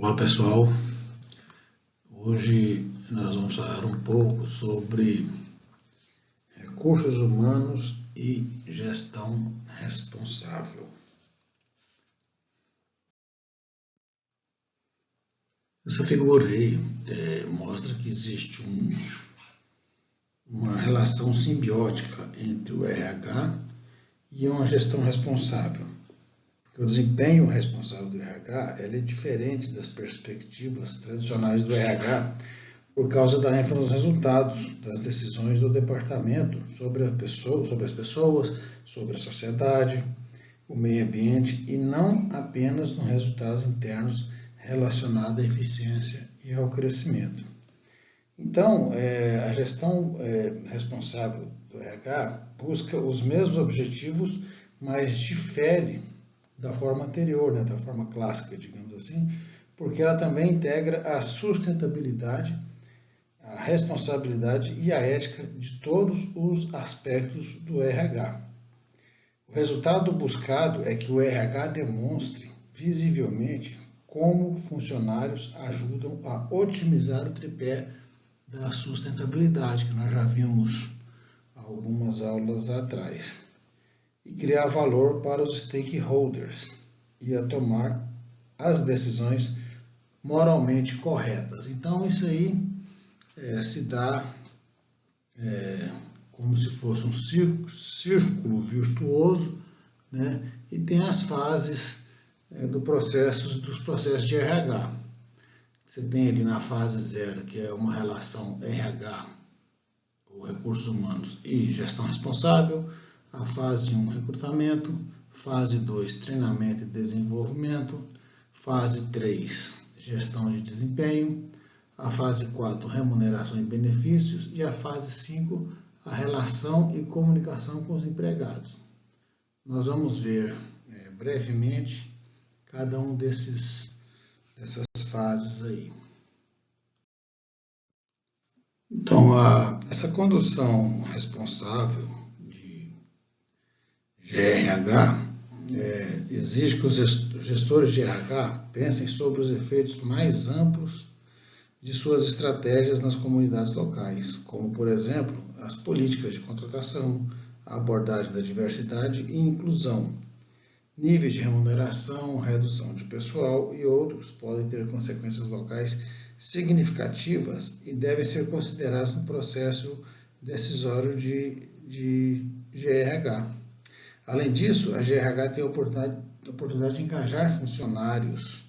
Olá pessoal, hoje nós vamos falar um pouco sobre recursos humanos e gestão responsável. Essa figura aí mostra que existe uma relação simbiótica entre o RH e uma gestão responsável. O desempenho responsável do RH é diferente das perspectivas tradicionais do RH por causa da ênfase nos resultados das decisões do departamento sobre as pessoas, sobre a sociedade, o meio ambiente e não apenas nos resultados internos relacionados à eficiência e ao crescimento. Então, a gestão responsável do RH busca os mesmos objetivos, mas difere da forma anterior, da forma clássica, digamos assim, porque ela também integra a sustentabilidade, a responsabilidade e a ética de todos os aspectos do RH. O resultado buscado é que o RH demonstre visivelmente como funcionários ajudam a otimizar o tripé da sustentabilidade, que nós já vimos algumas aulas atrás, e criar valor para os stakeholders e a tomar as decisões moralmente corretas. Então, isso aí se dá como se fosse um círculo virtuoso, né? E tem as fases dos processos de RH. Você tem ali na fase 0, que é uma relação RH, ou recursos humanos, e gestão responsável. A fase 1, recrutamento. Fase 2, treinamento e desenvolvimento. Fase 3, gestão de desempenho. A fase 4, remuneração e benefícios. E a fase 5, a relação e comunicação com os empregados. Nós vamos ver brevemente cada um dessas fases aí. Então, essa condução responsável de GRH exige que os gestores de RH pensem sobre os efeitos mais amplos de suas estratégias nas comunidades locais, como, por exemplo, as políticas de contratação, a abordagem da diversidade e inclusão, níveis de remuneração, redução de pessoal e outros podem ter consequências locais significativas e devem ser considerados no processo decisório de GRH. Além disso, a GRH tem a oportunidade de engajar funcionários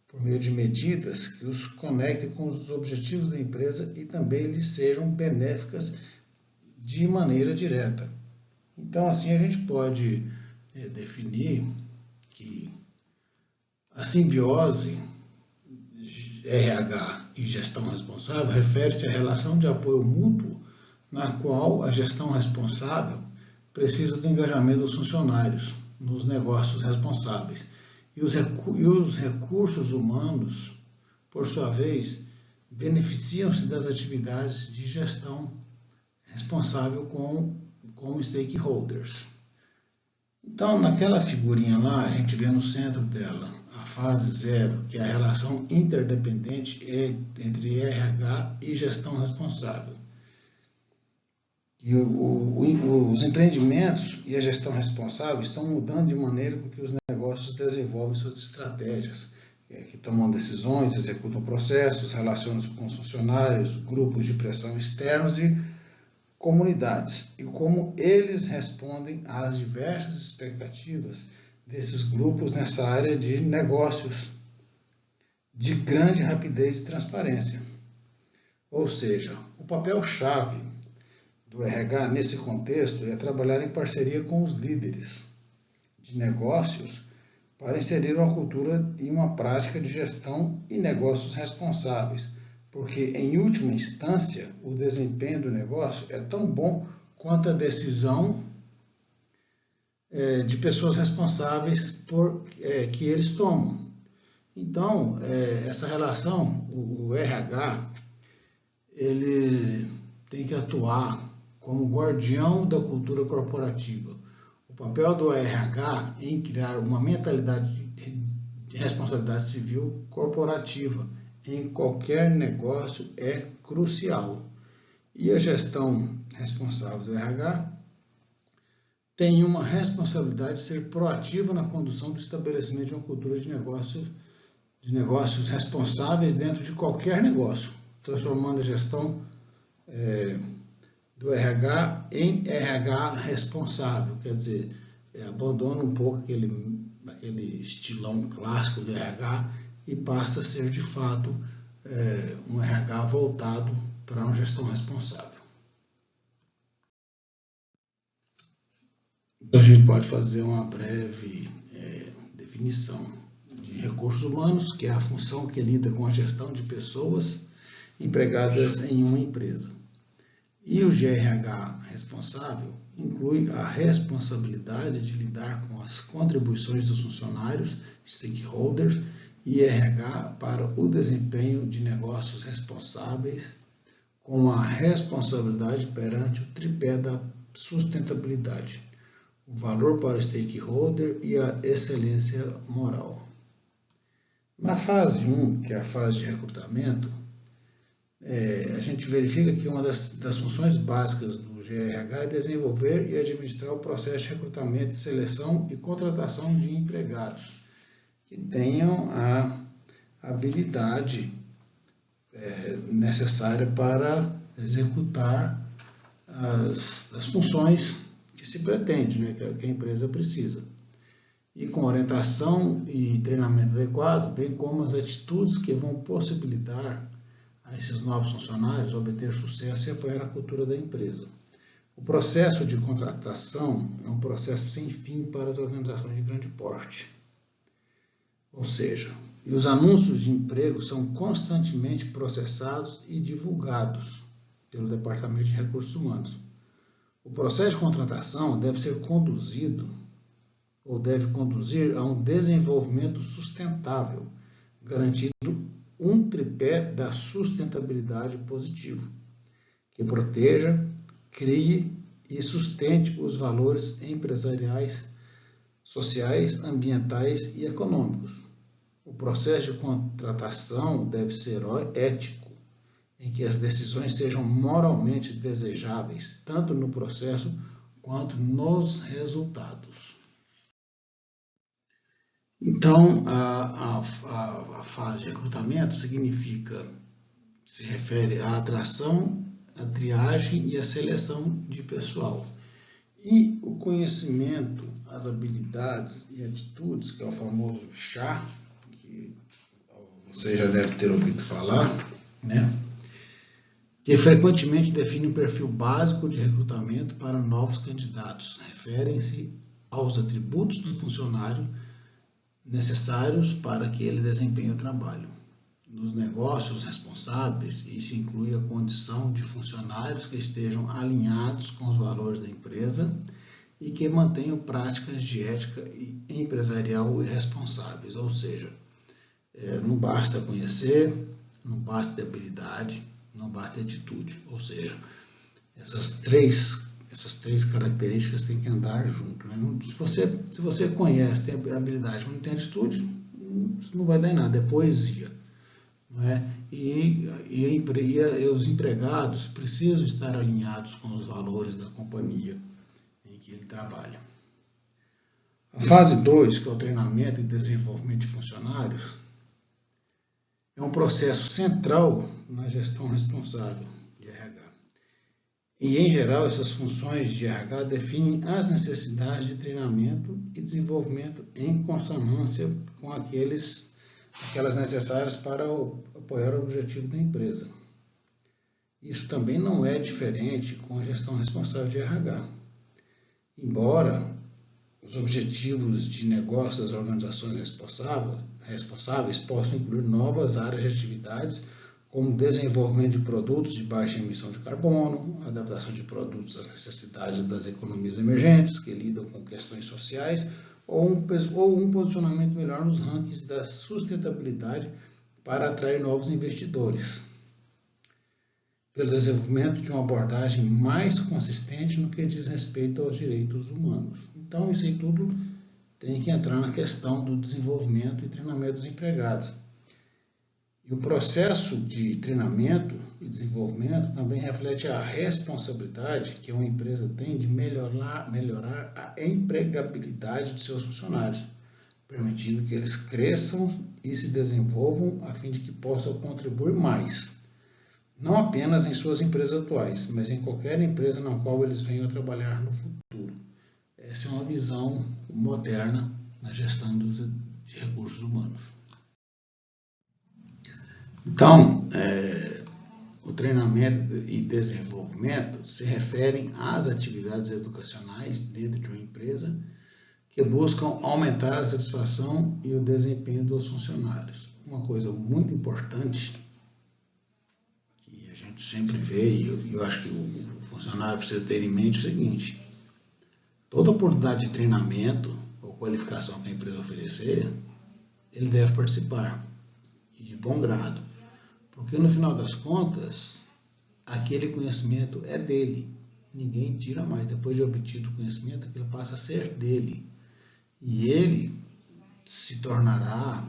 por meio de medidas que os conectem com os objetivos da empresa e também lhes sejam benéficas de maneira direta. Então, assim, a gente pode definir que a simbiose RH e gestão responsável refere-se à relação de apoio mútuo na qual a gestão responsável precisa do engajamento dos funcionários nos negócios responsáveis e os recursos humanos, por sua vez, beneficiam-se das atividades de gestão responsável com stakeholders. Então, naquela figurinha lá, a gente vê no centro dela a fase 0, que é a relação interdependente entre RH e gestão responsável. E os empreendimentos e a gestão responsável estão mudando de maneira com que os negócios desenvolvem suas estratégias, que tomam decisões, executam processos, relacionam-se com os funcionários, grupos de pressão externos e comunidades, e como eles respondem às diversas expectativas desses grupos nessa área de negócios de grande rapidez e transparência. Ou seja, o papel-chave do RH nesse contexto é trabalhar em parceria com os líderes de negócios para inserir uma cultura e uma prática de gestão e negócios responsáveis, porque, em última instância, o desempenho do negócio é tão bom quanto a decisão de pessoas responsáveis que eles tomam. Então, essa relação, o RH, ele tem que atuar como guardião da cultura corporativa. O papel do RH em criar uma mentalidade de responsabilidade civil corporativa em qualquer negócio é crucial. E a gestão responsável do RH tem uma responsabilidade de ser proativa na condução do estabelecimento de uma cultura de negócios responsáveis dentro de qualquer negócio, transformando a gestão do RH em RH responsável, quer dizer, abandona um pouco aquele estilão clássico do RH e passa a ser de fato um RH voltado para uma gestão responsável. Então, a gente pode fazer uma breve definição de recursos humanos, que é a função que lida com a gestão de pessoas empregadas em uma empresa. E o GRH responsável inclui a responsabilidade de lidar com as contribuições dos funcionários, stakeholders, e RH para o desempenho de negócios responsáveis, com a responsabilidade perante o tripé da sustentabilidade, o valor para o stakeholder e a excelência moral. Na fase 1, que é a fase de recrutamento, a gente verifica que uma das funções básicas do GRH é desenvolver e administrar o processo de recrutamento, seleção e contratação de empregados que tenham a habilidade necessária para executar as funções que se pretende, que a empresa precisa. E com orientação e treinamento adequado, bem como as atitudes que vão possibilitar a esses novos funcionários obter sucesso e apoiar a cultura da empresa. O processo de contratação é um processo sem fim para as organizações de grande porte. Ou seja, os anúncios de emprego são constantemente processados e divulgados pelo Departamento de Recursos Humanos. O processo de contratação deve ser conduzido ou deve conduzir a um desenvolvimento sustentável, garantindo um tripé da sustentabilidade positivo, que proteja, crie e sustente os valores empresariais, sociais, ambientais e econômicos. O processo de contratação deve ser ético, em que as decisões sejam moralmente desejáveis, tanto no processo quanto nos resultados. Então, a fase de recrutamento se refere à atração, à triagem e à seleção de pessoal. E o conhecimento, as habilidades e atitudes, que é o famoso chá, que você já deve ter ouvido falar, que frequentemente define um perfil básico de recrutamento para novos candidatos. Referem-se aos atributos do funcionário necessários para que ele desempenhe o trabalho. Nos negócios responsáveis, isso inclui a condição de funcionários que estejam alinhados com os valores da empresa e que mantenham práticas de ética empresarial e responsáveis, ou seja, não basta conhecer, não basta ter habilidade, não basta ter atitude, ou seja, essas três características têm que andar junto. Se você conhece, tem habilidade, mas não tem atitude, isso não vai dar em nada, é poesia. E os empregados precisam estar alinhados com os valores da companhia em que ele trabalha. A fase 2, que é o treinamento e desenvolvimento de funcionários, é um processo central na gestão responsável de RH. E, em geral, essas funções de RH definem as necessidades de treinamento e desenvolvimento em consonância com aquelas necessárias para apoiar o objetivo da empresa. Isso também não é diferente com a gestão responsável de RH. Embora os objetivos de negócio das organizações responsáveis possam incluir novas áreas de atividades, como desenvolvimento de produtos de baixa emissão de carbono, adaptação de produtos às necessidades das economias emergentes, que lidam com questões sociais, ou um posicionamento melhor nos rankings da sustentabilidade para atrair novos investidores, pelo desenvolvimento de uma abordagem mais consistente no que diz respeito aos direitos humanos. Então, isso aí tudo tem que entrar na questão do desenvolvimento e treinamento dos empregados. E o processo de treinamento e desenvolvimento também reflete a responsabilidade que uma empresa tem de melhorar a empregabilidade de seus funcionários, permitindo que eles cresçam e se desenvolvam a fim de que possam contribuir mais, não apenas em suas empresas atuais, mas em qualquer empresa na qual eles venham a trabalhar no futuro. Essa é uma visão moderna na gestão de recursos humanos. Então, o treinamento e desenvolvimento se referem às atividades educacionais dentro de uma empresa que buscam aumentar a satisfação e o desempenho dos funcionários. Uma coisa muito importante que a gente sempre vê, e eu acho que o funcionário precisa ter em mente o seguinte: toda oportunidade de treinamento ou qualificação que a empresa oferecer, ele deve participar, e de bom grado. Porque no final das contas, aquele conhecimento é dele. Ninguém tira mais. Depois de obtido o conhecimento, aquilo passa a ser dele. E ele se tornará,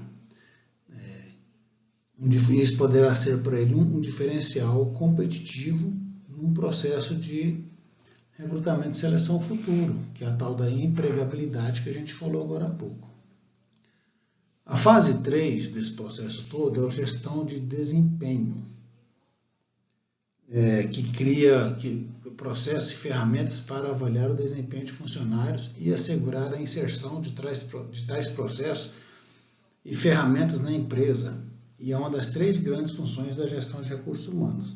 isso poderá ser para ele um diferencial competitivo num processo de recrutamento e seleção futuro, que é a tal da empregabilidade que a gente falou agora há pouco. A fase 3 desse processo todo é a gestão de desempenho, que cria processos e ferramentas para avaliar o desempenho de funcionários e assegurar a inserção de tais processos e ferramentas na empresa, e é uma das 3 grandes funções da gestão de recursos humanos.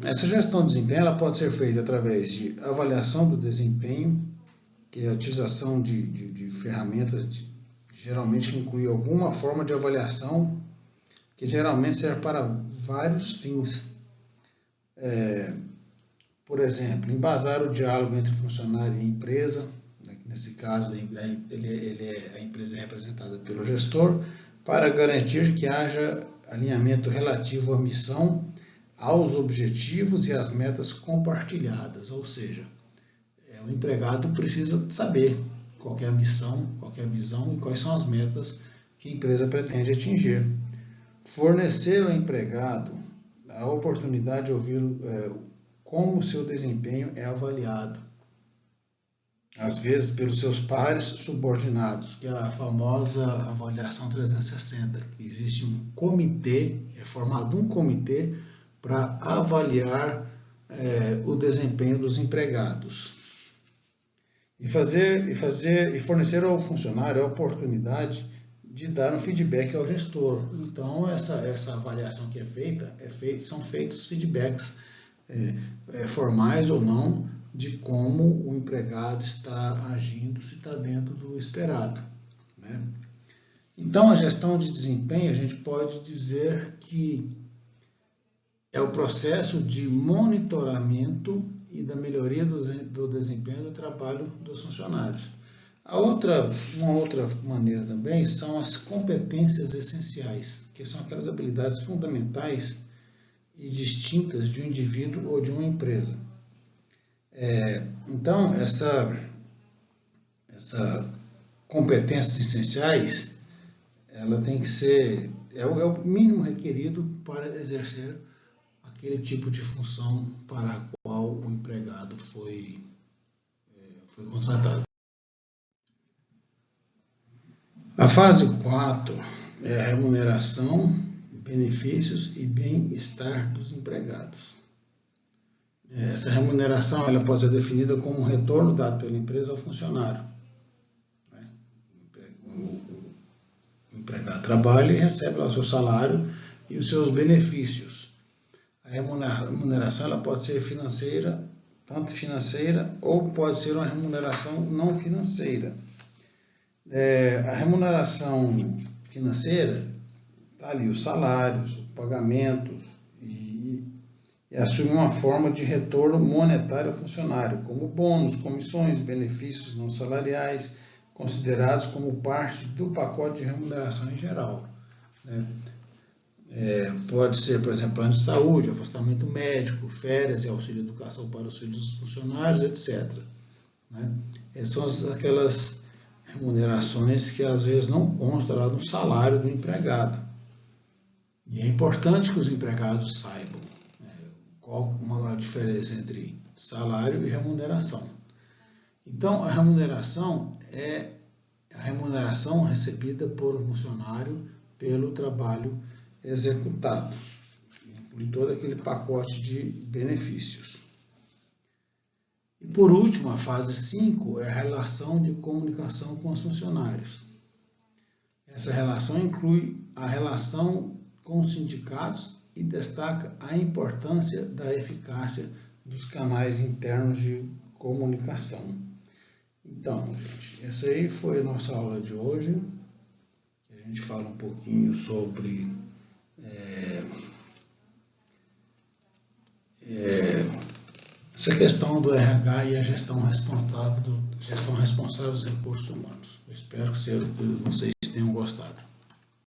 Essa gestão de desempenho ela pode ser feita através de avaliação do desempenho, que é a utilização de ferramentas geralmente inclui alguma forma de avaliação que geralmente serve para vários fins. Por exemplo, embasar o diálogo entre funcionário e empresa. Nesse caso, a empresa é representada pelo gestor, para garantir que haja alinhamento relativo à missão, aos objetivos e às metas compartilhadas. Ou seja, o empregado precisa saber qual é a missão, qual é a visão e quais são as metas que a empresa pretende atingir. Fornecer ao empregado a oportunidade de ouvir como o seu desempenho é avaliado, às vezes pelos seus pares subordinados, que é a famosa avaliação 360, que existe um comitê, é formado um comitê para avaliar o desempenho dos empregados. E fornecer ao funcionário a oportunidade de dar um feedback ao gestor. Então, essa avaliação que é feita, são feitos feedbacks formais ou não, de como o empregado está agindo, se está dentro do esperado, né? Então, a gestão de desempenho, a gente pode dizer que é o processo de monitoramento e da melhoria do desempenho do trabalho dos funcionários. Uma outra maneira também são as competências essenciais, que são aquelas habilidades fundamentais e distintas de um indivíduo ou de uma empresa. Então, essa competências essenciais, ela tem que ser, é o mínimo requerido para exercer aquele tipo de função para a qual o empregado foi contratado. A fase 4 é a remuneração, benefícios e bem-estar dos empregados. Essa remuneração ela pode ser definida como um retorno dado pela empresa ao funcionário. O empregado trabalha e recebe lá o seu salário e os seus benefícios. A remuneração ela pode ser financeira, tanto financeira, ou pode ser uma remuneração não financeira. A remuneração financeira está ali os salários, os pagamentos, e assume uma forma de retorno monetário ao funcionário, como bônus, comissões, benefícios não salariais, considerados como parte do pacote de remuneração em geral, né? Pode ser, por exemplo, plano de saúde, afastamento médico, férias e auxílio educação para os filhos dos funcionários, etc. né? São aquelas remunerações que às vezes não constam lá no salário do empregado. E é importante que os empregados saibam qual a diferença entre salário e remuneração. Então, a remuneração é a remuneração recebida por um funcionário pelo trabalho executado. Inclui todo aquele pacote de benefícios. E por último, a fase 5 é a relação de comunicação com os funcionários. Essa relação inclui a relação com os sindicatos e destaca a importância da eficácia dos canais internos de comunicação. Então, gente, essa aí foi a nossa aula de hoje. A gente fala um pouquinho sobre essa questão do RH e a gestão responsável dos recursos humanos. Eu espero que vocês tenham gostado.